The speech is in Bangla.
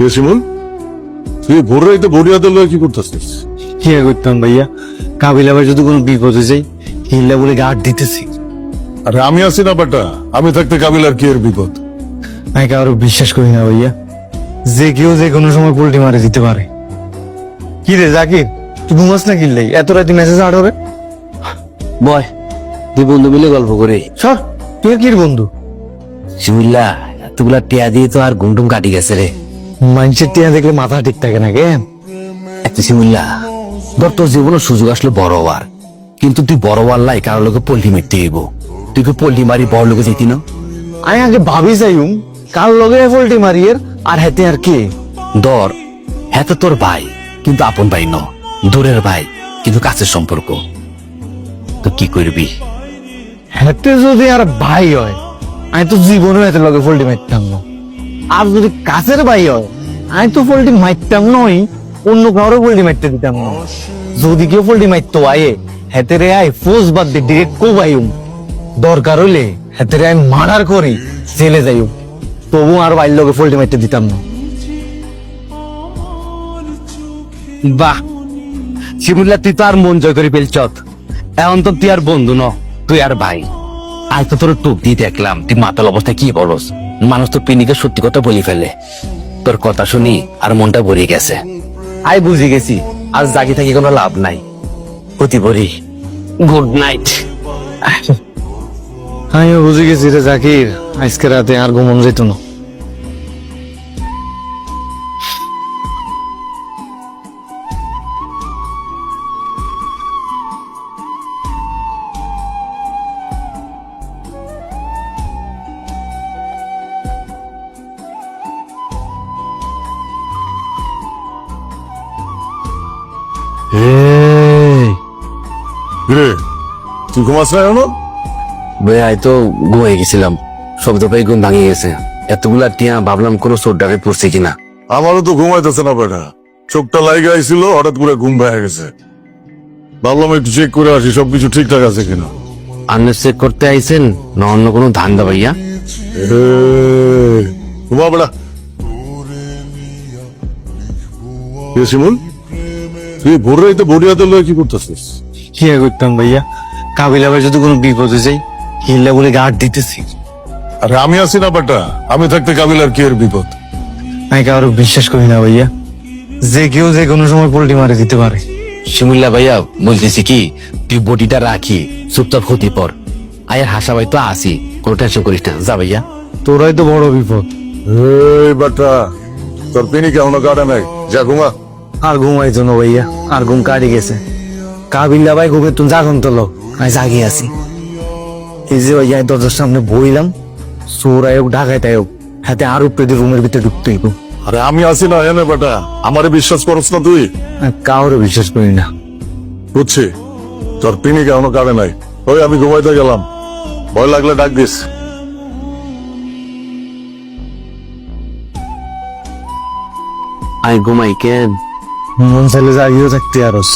শিমুল, তুই ভোর রাইতে বড়িয়াতে লয়ে কি করতেছিস? কি করতাম ভাইয়া, কাবিল আবার যদি কোনো বিপদে যাই হিল্লা বলে গার্ড দিতেছি। আরে আমি আছি না বেটা, আমি থাকতে কাবিল আর কি এর বিপদ? আমি কারো বিশ্বাস করি না ভাইয়া, যে কেউ যে কোনো সময় পোল্টি মারে দিতে পারে। কি রে জাকির, তুই ঘুমাস না কিনলেই এত রাতে মেসেজ আড়ে? বয় দুই বন্ধু মিলে গল্প করে। সর, তুই কি বন্ধু? শিমুল্লা, এতগুলা টিয়া দিয়ে তো আর ঘুমটুম কাটি গেছে রে। মানুষের টিয়া দেখলে মাথা ঠিক থাকে না কেন? একটা শিমুল্লা, ধর তোর জীবনের সুযোগ আসলো বড় হওয়ার, কিন্তু তুই বড় হওয়ার লাই কারো লোকে পোল্ট্রি মারতে হইব। তুই কি পোল্ট্রি মারি বড় লোকে যেতি না? আমি আগে ভাবি যাইম কার লগে পোল্টি মারিয়ের আর হেতে আর কে। ধর হ্যাঁ তো তোর ভাই, কিন্তু আপন ভাই ন, দূরের ভাই কিন্তু কাছের সম্পর্ক। তো কি করবি? হেতে যদি আর ভাই হয়, আমি তো জীবনে হেতে লগে পোল্টি মারতাম না। আর যদি কাছের ভাই হয়, আমি তো পোল্টি মারতাম নই, অন্য কারো পোল্টি মারতে দিতাম না। যদি কেউ পোল্টি মারতো আয়ে হেতে রে আয় ফোজ বাদ দিয়ে ডিরেক্ট কোবাইম, দরকার হইলে হেতে রে আমি মার্ডার করি জেলে যাইম, তবু আর ভাইয়ের লগে পোল্টি মারতে দিতাম না। বাহ শিমুল্লা, তুই তো আর মন জয় করে ফেলছত। এখন তো তুই আর বন্ধু ন, তুই আর ভাই। আজ তো তোর টুক দিয়ে দেখলাম তুই মাতাল অবস্থায় কি বলস। মানুষ তো পিনিকে সত্যি কথা বলি ফেলে। তোর কথা শুনি আর মনটা ভরে গেছে। আই বুঝে গেছি আজ জাগি থাকি কোনো লাভ নাই। অতি ভরি, গুড নাইট। আমিও বুঝে গেছি রে জাকির, আজকে রাতে আর ঘুমন যেত না। রে তুই ঘুমাস না এখনো? ভাই আই তো ঘুমিয়ে গেছিলাম, শব্দ পাই ঘুম ভাঙিয়ে গেছে। এতগুলা টিয়া ভাবলাম কোনো চোর ডাকাত পড়ছে কিনা। আমারও তো ঘুমাইতেছে না বেটা, চোখটা লাইগা আইছিল, হঠাৎ করে ঘুম ভেঙে গেছে। ভাবলাম একটু চেক করে আসি সবকিছু ঠিকঠাক আছে কিনা। আন্নে চেক করতে আইছেন না অন্য কোনো ধান্দা ভাইয়া? ঘুমা বেটা। শিমুল, তুই ভোর রাইতে বড়িয়াতে লয়ে কি করতেছিস? কি করতাম ভাইয়া, কাবিল আবার যদি কোনো বিপদে যাই হিল্লা বলে গার্ড দিতেছি। আরে আমি আছি না বেটা, আমি থাকতে কাবিল আর কি এর বিপদ? আমি কারো বিশ্বাস করি না ভাইয়া, যে কেউ যে কোনো সময় পোল্টি মারে দিতে পারে। শিমুল্লা ভাইয়া বলতেছি কি, তুই বডিটা রাখি চুপচাপ হতে পর। আয়ের হাসা ভাই তো আসি, কোনো টেনশন করিস না, যা ভাইয়া। তোরাই তো বড় বিপদ। এই বেটা, তোর পিনি কেমন কাটে নাই, যা ঘুমা। আর ঘুমাইতো না ভাইয়া, আর ঘুম কাটি গেছে। কাবিল্লা ভাই ঘুমে তুমি জাগন তোলো, আমি জাগিয়ে আছি। এই যে ভাইয়া দরজার সামনে বইলাম, চোর আয়োগ ঢাকায় তাই হাতে আর উপরে রুমের ভিতরে ঢুকতে হইব। আরে আমি আছি না এনে বেটা, আমারে বিশ্বাস করছ না তুই? আমি কাউরে বিশ্বাস করি না। বুঝছি, তোর পিনি কেমন কাটে নাই। ওই আমি ঘুমাইতে গেলাম, ভয় লাগলে ডাক দিস। আই ঘুমাই কেন? মন চাইলে জাগিয়েও থাকতে আরস।